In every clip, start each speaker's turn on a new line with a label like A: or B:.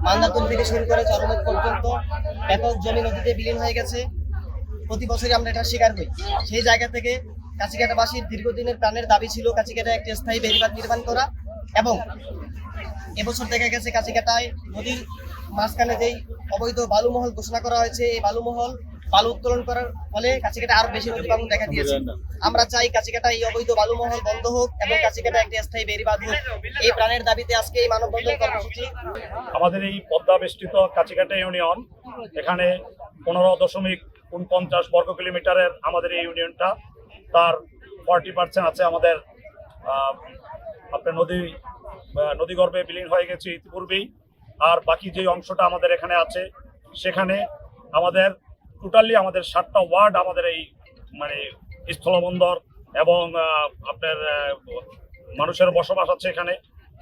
A: মান্দারতুল থেকে শুরু করে চরমত পর্যন্ত ব্যাপক জমি নদীতে বিলীন হয়ে গেছে। প্রতি বছরই আমরা এটা শিকার হই। সেই জায়গা থেকে কাছিকাটাবাসীর দীর্ঘদিনের প্রাণের দাবি ছিল কাছিকাটা একটি স্থায়ী বেড়িবাঁধ নির্মাণ করা, এবং এবছর দেখা গেছে কাছিকাটায় নদীর মাঝখানে যেই অবৈধ বালুমহল ঘোষণা করা হয়েছে, এই বালু উত্তোলন করার ফলে কাছিকাটা আরো বেশি নদী ভাঙন দেখা দিয়েছে। আমরা চাই কাছিকাটা এই অবৈধ বালুমহল বন্ধ হোক এবং কাছিকাটা একটি স্থায়ী বেড়িবাঁধ হোক। এই প্রাণের দাবিতে আজকে এই মানববন্ধন কর্মসূচি।
B: আমাদের এই পদ্মা বেষ্টিত কাছিকাটা ইউনিয়ন, এখানে 15.49 বর্গ কিলোমিটারের আমাদের এই ইউনিয়নটা, তার 40% আছে আমাদের আপনার নদীগর্ভে বিলীন হয়ে গেছে ইতিপূর্বেই। আর বাকি যে অংশটা আমাদের এখানে আছে, সেখানে আমাদের টোটালি আমাদের 7টা ওয়ার্ড আমাদের এই মানে স্থলবন্দর এবং আপনার মানুষের বসবাস আছে এখানে।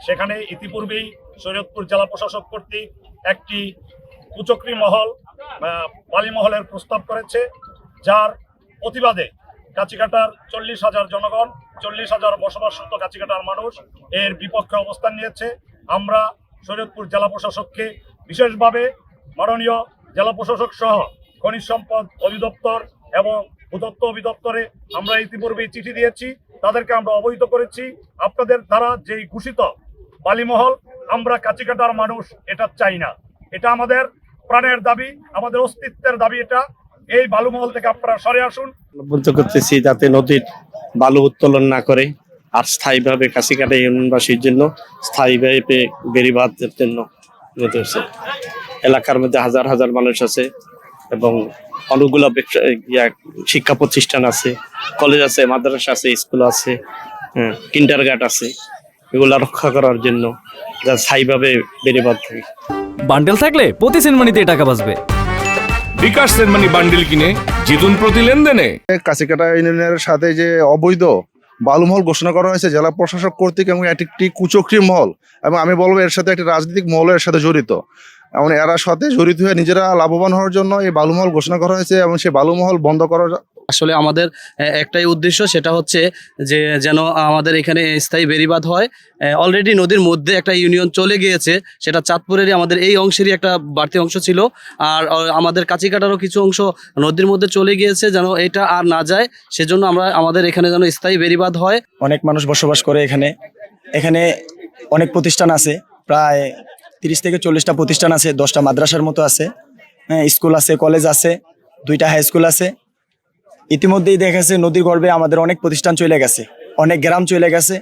B: সেখানে ইতিপূর্বেই শরীয়তপুর জেলা প্রশাসক কর্তৃক একটি কুচক্রী মহল বালি মহলের প্রস্তাব করেছে, যার প্রতিবাদে কাছিকাটার 40,000 জনগণ, 40,000 বসবাসরত কাছিকাটার মানুষ এর বিপক্ষে অবস্থান নিয়েছে। আমরা শরীয়তপুর জেলা প্রশাসককে বিশেষভাবে মাননীয় জেলা প্রশাসক সহ খনিজ সম্পদ অধিদপ্তর এবং ভূতত্ত্ব অধিদপ্তরে আমরা ইতিপূর্বেই চিঠি দিয়েছি। তাদেরকে আমরা অবহিত করেছি, আপনাদের দ্বারা যেই ঘোষিত বালিমহল, আমরা কাছিকাটার মানুষ এটা চাই না। এটা আমাদের প্রাণের দাবি, আমাদের অস্তিত্বের দাবি। এটা এই বালুমহল থেকে আপনারা সরে আসুন।
C: বলতে করতেছি যাতে নদীর বালু উত্তোলন না করে, আর স্থায়ীভাবে কাছিকাটা ইউনিয়নবাসীর জন্য স্থায়ীভাবে বেড়িবাঁধের জন্য এলাকার মধ্যে হাজার হাজার মানুষ আছে এবং অনেকগুলো শিক্ষা প্রতিষ্ঠান আছে, কলেজ আছে, মাদ্রাসা আছে, স্কুল আছে, কিন্ডারগার্ট আছে, এগুলা রক্ষা করার জন্য যা স্থায়ীভাবে বেড়িবাঁধ থাকে।
D: বান্ডেল থাকলে প্রতি সেনমানিতে টাকা বাঁচবে।
E: বিকাশ সেনমানি বান্ডেল কিনে জিতুন প্রতি লেনদেনে।
F: কাছিকাটা ইউনিয়নের সাথে যে অবৈধ বালুমহল ঘোষণা করা হয়েছে জেলা প্রশাসক কর্তৃক, এবং একটি কুচক্রী মহল, এবং আমি বলবো এর সাথে একটি রাজনৈতিক মহলের সাথে জড়িত, এবং এরা সাথে জড়িত হয়ে নিজেরা লাভবান হওয়ার জন্য এই বালুমহল ঘোষণা করা হয়েছে, এবং সেই বালুমহল বন্ধ করার
G: আসলে আমাদের একটাই উদ্দেশ্য, সেটা হচ্ছে যে যেন আমাদের এখানে স্থায়ী বেড়িবাঁধ হয়। অলরেডি নদীর মধ্যে একটা ইউনিয়ন চলে গিয়েছে, সেটা চাঁদপুরেরই আমাদের এই অংশেরই একটা বাড়তি অংশ ছিল, আর আমাদের কাছিকাটারও কিছু অংশ নদীর মধ্যে চলে গিয়েছে। যেন এটা আর না যায়, সেজন্য আমাদের এখানে যেন স্থায়ী বেড়িবাঁধ হয়।
H: অনেক মানুষ বসবাস করে এখানে। এখানে অনেক প্রতিষ্ঠান আছে, প্রায় 30 থেকে 40টা প্রতিষ্ঠান আছে, 10টা মাদ্রাসার মতো আছে, স্কুল আছে, কলেজ আছে, 2টা হাই স্কুল আছে। ইতিমধ্যেই দেখেছে নদীর গর্ভে আমাদের অনেক প্রতিষ্ঠান চলে গেছে, অনেক গ্রাম চলে গেছে।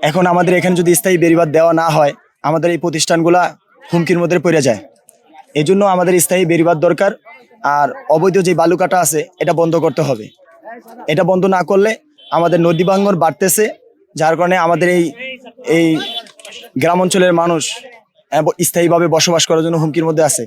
H: এখন আমাদের এখানে যদি স্থায়ী বেড়িবাঁধ দেওয়া না হয়, আমাদের এই প্রতিষ্ঠানগুলা হুমকির মধ্যে পড়ে যায়। এই জন্য আমাদের স্থায়ী বেড়িবাঁধ দরকার। আর অবৈধ যে বালু কাটা আছে, এটা বন্ধ করতে হবে। এটা বন্ধ না করলে আমাদের নদী ভাঙন বাড়তেছে, যার কারণে আমাদের এই গ্রাম অঞ্চলের মানুষ স্থায়ীভাবে বসবাস করার জন্য হুমকির মধ্যে আছে।